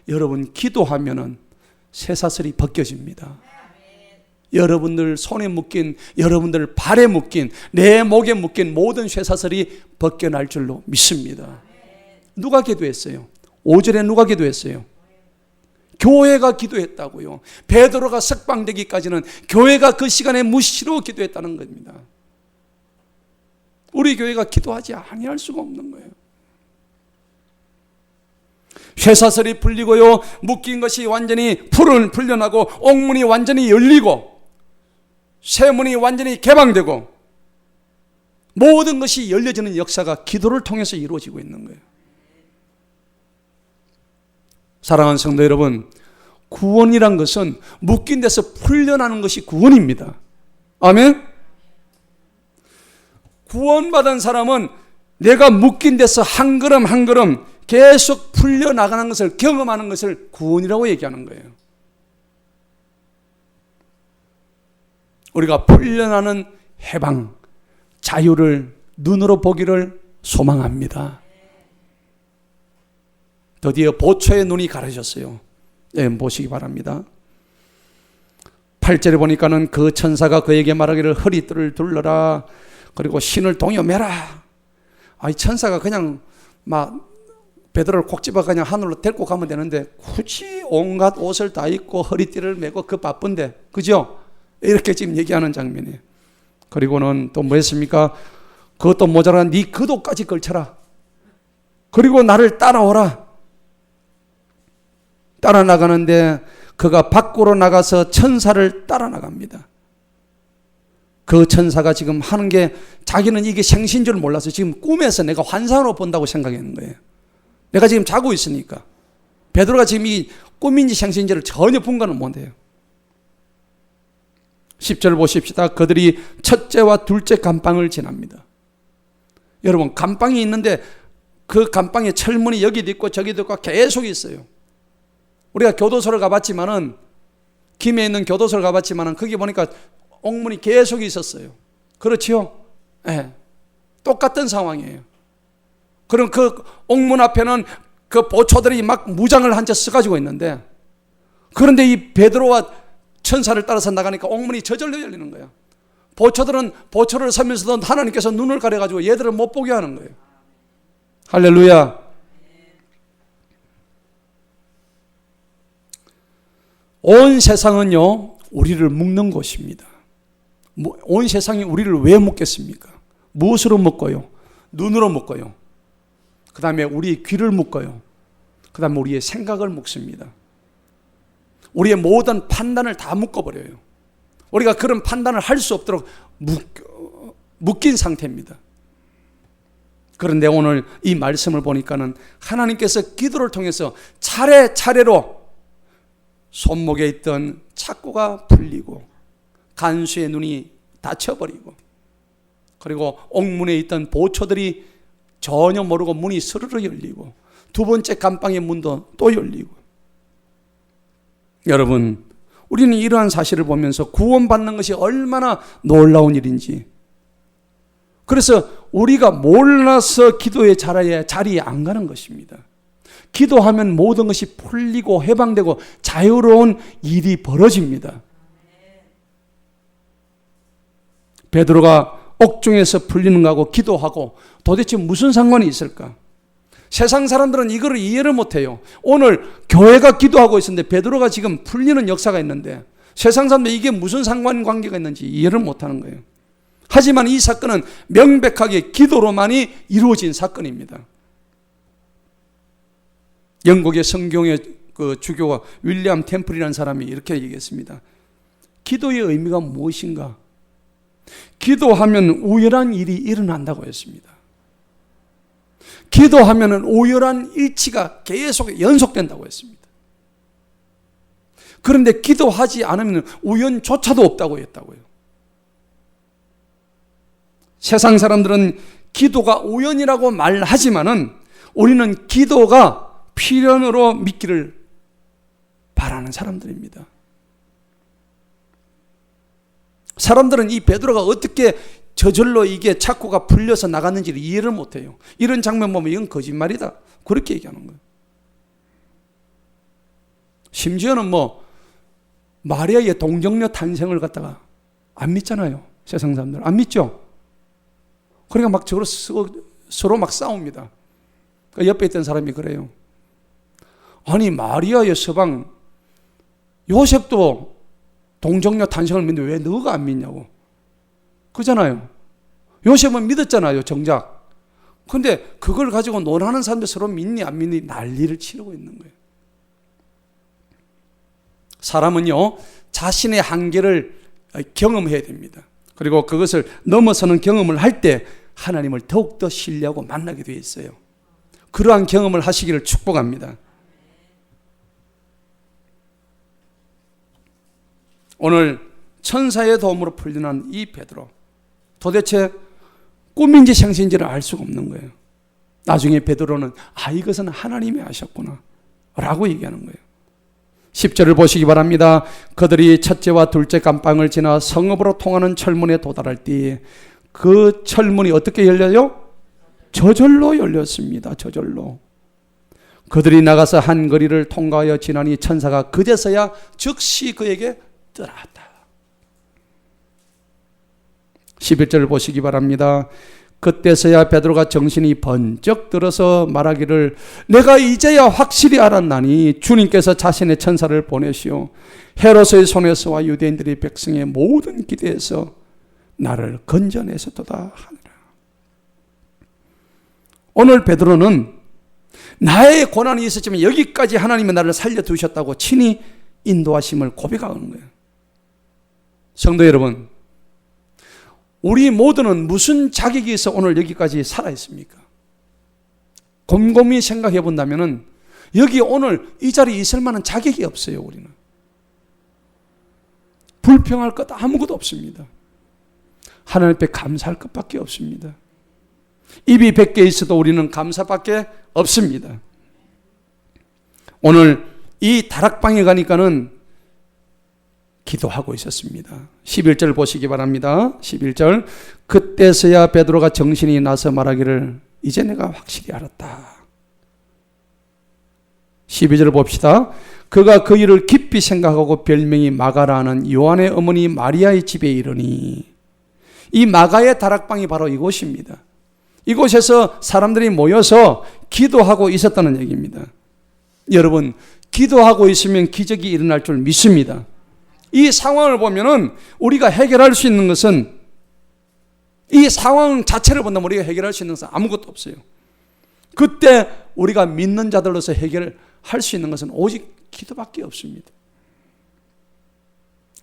여러분, 기도하면은 쇠사슬이 벗겨집니다. 여러분들 손에 묶인, 여러분들 발에 묶인, 내 목에 묶인 모든 쇠사슬이 벗겨날 줄로 믿습니다. 누가 기도했어요? 5절에 누가 기도했어요? 교회가 기도했다고요. 베드로가 석방되기까지는 교회가 그 시간에 무시로 기도했다는 겁니다. 우리 교회가 기도하지 아니할 수가 없는 거예요. 쇠사슬이 풀리고요, 묶인 것이 완전히 풀려나고, 옥문이 완전히 열리고, 쇠문이 완전히 개방되고, 모든 것이 열려지는 역사가 기도를 통해서 이루어지고 있는 거예요. 사랑하는 성도 여러분, 구원이란 것은 묶인 데서 풀려나는 것이 구원입니다. 아멘? 구원받은 사람은 내가 묶인 데서 한 걸음 한 걸음 계속 풀려나가는 것을 경험하는 것을 구원이라고 얘기하는 거예요. 우리가 풀려나는 해방, 자유를 눈으로 보기를 소망합니다. 드디어 보초의 눈이 가려졌어요. 네, 보시기 바랍니다. 8절에 보니까는 그 천사가 그에게 말하기를 허리띠를 둘러라, 그리고 신을 동여매라. 이 천사가 그냥 막 베드로를 콕 집어 그냥 하늘로 데리고 가면 되는데 굳이 온갖 옷을 다 입고 허리띠를 메고 그 바쁜데, 그죠? 이렇게 지금 얘기하는 장면이에요. 그리고는 또 뭐 했습니까? 그것도 모자라, 네 겉옷까지 걸쳐라. 그리고 나를 따라오라. 따라 나가는데 그가 밖으로 나가서 천사를 따라 나갑니다. 그 천사가 지금 하는 게, 자기는 이게 생신 줄 몰라서 지금 꿈에서 내가 환상으로 본다고 생각했는 거예요. 내가 지금 자고 있으니까. 베드로가 지금 이 꿈인지 생신지를 전혀 분간은 못해요. 10절 보십시다. 그들이 첫째와 둘째 감방을 지납니다. 여러분, 감방이 있는데 그 감방에 철문이 여기도 있고 저기도 있고 계속 있어요. 우리가 교도소를 가봤지만은, 김해 있는 교도소를 가봤지만은 거기 보니까 옥문이 계속 있었어요. 그렇지요? 네. 똑같은 상황이에요. 그럼 그 옥문 앞에는 그 보초들이 막 무장을 한 채 써가지고 있는데, 그런데 이 베드로와 천사를 따라서 나가니까 옥문이 저절로 열리는 거예요. 보초들은 보초를 서면서도 하나님께서 눈을 가려가지고 얘들을 못 보게 하는 거예요. 할렐루야. 온 세상은요, 우리를 묶는 곳입니다. 온 세상이 우리를 왜 묶겠습니까? 무엇으로 묶어요? 눈으로 묶어요. 그 다음에 우리의 귀를 묶어요. 그 다음에 우리의 생각을 묶습니다. 우리의 모든 판단을 다 묶어버려요. 우리가 그런 판단을 할 수 없도록 묶인 상태입니다. 그런데 오늘 이 말씀을 보니까는 하나님께서 기도를 통해서 차례차례로 손목에 있던 착고가 풀리고, 간수의 눈이 닫혀버리고, 그리고 옥문에 있던 보초들이 전혀 모르고 문이 스르르 열리고, 두 번째 감방의 문도 또 열리고. 여러분, 우리는 이러한 사실을 보면서 구원받는 것이 얼마나 놀라운 일인지, 그래서 우리가 몰라서 기도의 자리에 안 가는 것입니다. 기도하면 모든 것이 풀리고 해방되고 자유로운 일이 벌어집니다. 베드로가 옥중에서 풀리는 거하고 기도하고 도대체 무슨 상관이 있을까? 세상 사람들은 이거를 이해를 못해요. 오늘 교회가 기도하고 있었는데 베드로가 지금 풀리는 역사가 있는데 세상 사람들 이게 무슨 상관관계가 있는지 이해를 못하는 거예요. 하지만 이 사건은 명백하게 기도로만이 이루어진 사건입니다. 영국의 성경의 그 주교가 윌리엄 템플이라는 사람이 이렇게 얘기했습니다. 기도의 의미가 무엇인가? 기도하면 우연한 일이 일어난다고 했습니다. 기도하면 우연한 일치가 계속 연속된다고 했습니다. 그런데 기도하지 않으면 우연조차도 없다고 했다고요. 세상 사람들은 기도가 우연이라고 말하지만은 우리는 기도가 필연으로 믿기를 바라는 사람들입니다. 사람들은 이 베드로가 어떻게 저절로 이게 착고가 풀려서 나갔는지를 이해를 못해요. 이런 장면 보면 이건 거짓말이다, 그렇게 얘기하는 거예요. 심지어는 마리아의 동정녀 탄생을 갖다가 안 믿잖아요. 세상 사람들 안 믿죠. 그러니까 막 서로 막 싸웁니다. 그러니까 옆에 있던 사람이 그래요. 아니, 마리아의 서방 요셉도 동정녀 탄생을 믿는데 왜 너가 안 믿냐고. 그잖아요. 요셉은 믿었잖아요, 정작. 근데 그걸 가지고 논하는 사람들 서로 믿니 안 믿니 난리를 치르고 있는 거예요. 사람은요, 자신의 한계를 경험해야 됩니다. 그리고 그것을 넘어서는 경험을 할 때 하나님을 더욱더 신뢰하고 만나게 되어 있어요. 그러한 경험을 하시기를 축복합니다. 오늘 천사의 도움으로 풀려난 이 베드로, 도대체 꿈인지 생시인지를 알 수가 없는 거예요. 나중에 베드로는 이것은 하나님이 하셨구나 라고 얘기하는 거예요. 10절을 보시기 바랍니다. 그들이 첫째와 둘째 감방을 지나 성읍으로 통하는 철문에 도달할 때에 그 철문이 어떻게 열려요? 저절로 열렸습니다. 저절로. 그들이 나가서 한 거리를 통과하여 지나니 천사가 그제서야 즉시 그에게 떠나갔다. 11절을 보시기 바랍니다. 그때서야 베드로가 정신이 번쩍 들어서 말하기를 내가 이제야 확실히 알았나니 주님께서 자신의 천사를 보내시오 헤롯의 손에서와 유대인들의 백성의 모든 기대에서 나를 건져내셨도다 하니라. 오늘 베드로는 나의 고난이 있었지만 여기까지 하나님이 나를 살려두셨다고 친히 인도하심을 고백하는 거예요. 성도 여러분, 우리 모두는 무슨 자격이 있어 오늘 여기까지 살아있습니까? 곰곰이 생각해 본다면 여기 오늘 이 자리에 있을 만한 자격이 없어요. 우리는 불평할 것 아무것도 없습니다. 하나님 앞에 감사할 것밖에 없습니다. 입이 100개 있어도 우리는 감사밖에 없습니다. 오늘 이 다락방에 가니까는 기도하고 있었습니다. 11절 보시기 바랍니다. 11절 그때서야 베드로가 정신이 나서 말하기를 이제 내가 확실히 알았다. 12절 봅시다. 그가 그 일을 깊이 생각하고 별명이 마가라는 요한의 어머니 마리아의 집에 이르니, 이 마가의 다락방이 바로 이곳입니다. 이곳에서 사람들이 모여서 기도하고 있었다는 얘기입니다. 여러분, 기도하고 있으면 기적이 일어날 줄 믿습니다. 이 상황을 보면은 우리가 해결할 수 있는 것은, 이 상황 자체를 본다면 우리가 해결할 수 있는 것은 아무것도 없어요. 그때 우리가 믿는 자들로서 해결할 수 있는 것은 오직 기도밖에 없습니다.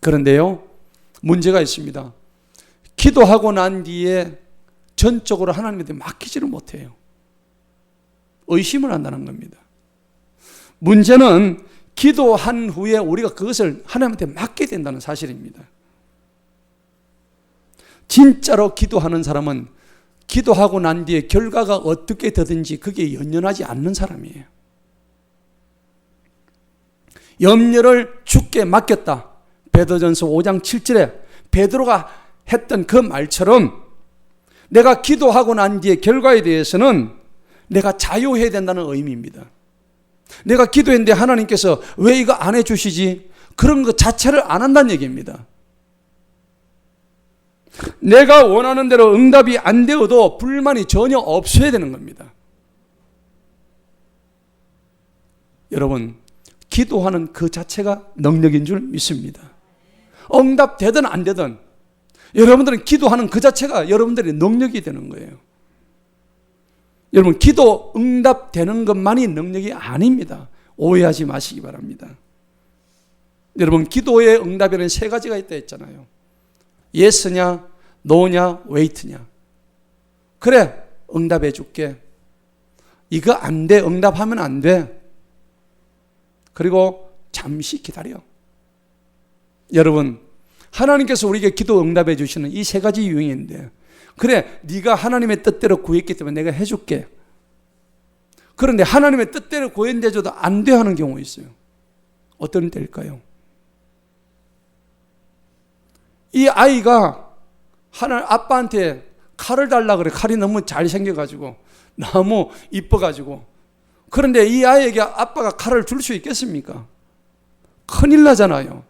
그런데요, 문제가 있습니다. 기도하고 난 뒤에 전적으로 하나님한테 맡기지를 못해요. 의심을 한다는 겁니다. 문제는 기도한 후에 우리가 그것을 하나님한테 맡게 된다는 사실입니다. 진짜로 기도하는 사람은 기도하고 난 뒤에 결과가 어떻게 되든지 그게 연연하지 않는 사람이에요. 염려를 주께 맡겼다. 베드로전서 5장 7절에 베드로가 했던 그 말처럼 내가 기도하고 난 뒤에 결과에 대해서는 내가 자유해야 된다는 의미입니다. 내가 기도했는데 하나님께서 왜 이거 안 해주시지? 그런 것 자체를 안 한다는 얘기입니다. 내가 원하는 대로 응답이 안 되어도 불만이 전혀 없어야 되는 겁니다. 여러분, 기도하는 그 자체가 능력인 줄 믿습니다. 응답되든 안 되든 여러분들은 기도하는 그 자체가 여러분들의 능력이 되는 거예요. 여러분, 기도 응답되는 것만이 능력이 아닙니다. 오해하지 마시기 바랍니다. 여러분, 기도의 응답에는 세 가지가 있다 했잖아요. 예스냐, 노냐, 웨이트냐. 그래, 응답해 줄게. 이거 안 돼, 응답하면 안 돼. 그리고 잠시 기다려. 여러분, 하나님께서 우리에게 기도 응답해 주시는 이 세 가지 유형인데, 그래, 네가 하나님의 뜻대로 구했기 때문에 내가 해줄게. 그런데 하나님의 뜻대로 구했는데도 안 돼 하는 경우 있어요. 어떤 때일까요? 이 아이가 하나님 아빠한테 칼을 달라 그래. 칼이 너무 잘생겨가지고 너무 이뻐가지고. 그런데 이 아이에게 아빠가 칼을 줄 수 있겠습니까? 큰일 나잖아요.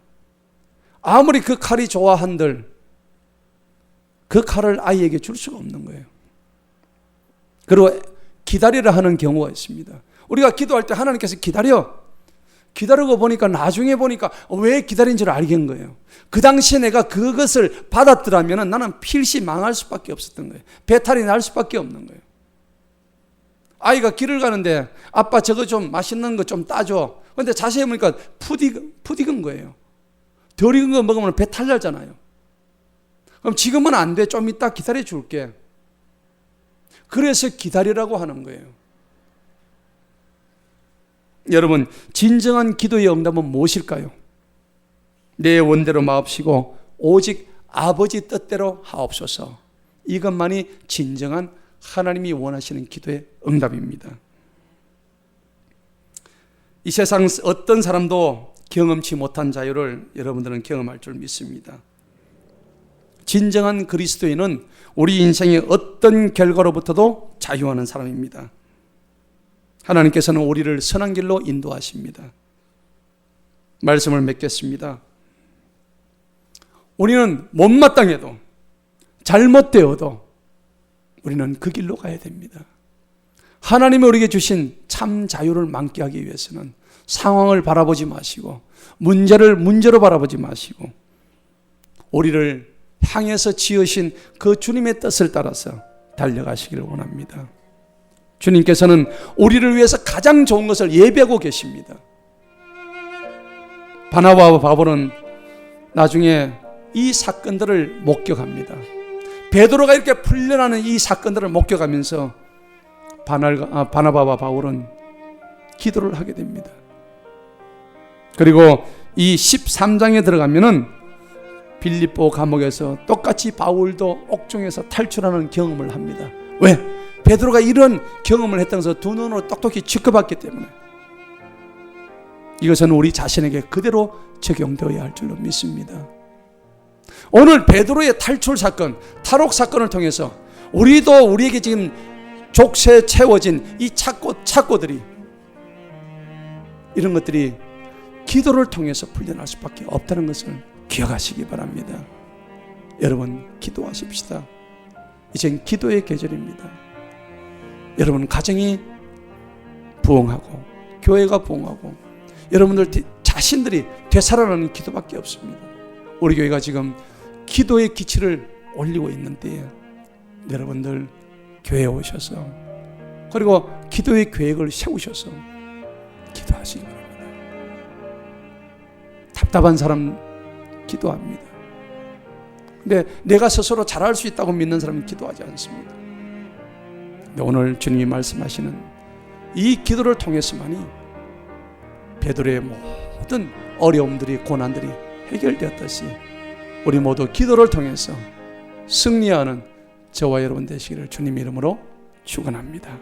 아무리 그 칼이 좋아한들 그 칼을 아이에게 줄 수가 없는 거예요. 그리고 기다리라 하는 경우가 있습니다. 우리가 기도할 때 하나님께서 기다리고 보니까 나중에 보니까 왜 기다린 줄 알겠는 거예요. 그 당시에 내가 그것을 받았더라면 나는 필시 망할 수밖에 없었던 거예요. 배탈이 날 수밖에 없는 거예요. 아이가 길을 가는데 아빠 저거 좀 맛있는 거 좀 따줘. 그런데 자세히 보니까 푸디근 거예요. 덜 익은 거 먹으면 배탈 나잖아요. 그럼 지금은 안 돼. 좀 이따 기다려 줄게. 그래서 기다리라고 하는 거예요. 여러분, 진정한 기도의 응답은 무엇일까요? 내 원대로 마옵시고 오직 아버지 뜻대로 하옵소서. 이것만이 진정한 하나님이 원하시는 기도의 응답입니다. 이 세상 어떤 사람도 경험치 못한 자유를 여러분들은 경험할 줄 믿습니다. 진정한 그리스도인은 우리 인생의 어떤 결과로부터도 자유하는 사람입니다. 하나님께서는 우리를 선한 길로 인도하십니다. 말씀을 맺겠습니다. 우리는 못마땅해도 잘못되어도 우리는 그 길로 가야 됩니다. 하나님이 우리에게 주신 참 자유를 만끽하기 위해서는 상황을 바라보지 마시고 문제를 문제로 바라보지 마시고 우리를 향해서 지으신 그 주님의 뜻을 따라서 달려가시기를 원합니다. 주님께서는 우리를 위해서 가장 좋은 것을 예비하고 계십니다. 바나바와 바울은 나중에 이 사건들을 목격합니다. 베드로가 이렇게 풀려나는 이 사건들을 목격하면서 바나바와 바울은 기도를 하게 됩니다. 그리고 이 13장에 들어가면은 빌립보 감옥에서 똑같이 바울도 옥중에서 탈출하는 경험을 합니다. 왜? 베드로가 이런 경험을 했던 것을 두 눈으로 똑똑히 지켜봤기 때문에. 이것은 우리 자신에게 그대로 적용되어야 할 줄로 믿습니다. 오늘 베드로의 탈출 사건, 탈옥 사건을 통해서 우리도 우리에게 지금 족쇄에 채워진 이 착고들이, 이런 것들이 기도를 통해서 풀려날 수밖에 없다는 것을 기억하시기 바랍니다. 여러분, 기도하십시다. 이젠 기도의 계절입니다. 여러분 가정이 부흥하고 교회가 부흥하고 여러분들 자신들이 되살아나는 기도밖에 없습니다. 우리 교회가 지금 기도의 기치를 올리고 있는 때에 여러분들 교회에 오셔서 그리고 기도의 계획을 세우셔서 기도하시기 바랍니다. 답답한 사람 기도합니다. 근데 내가 스스로 잘할 수 있다고 믿는 사람은 기도하지 않습니다. 근데 오늘 주님이 말씀하시는 이 기도를 통해서만이 베드로의 모든 어려움들이, 고난들이 해결되었듯이 우리 모두 기도를 통해서 승리하는 저와 여러분 되시기를 주님 이름으로 축원합니다.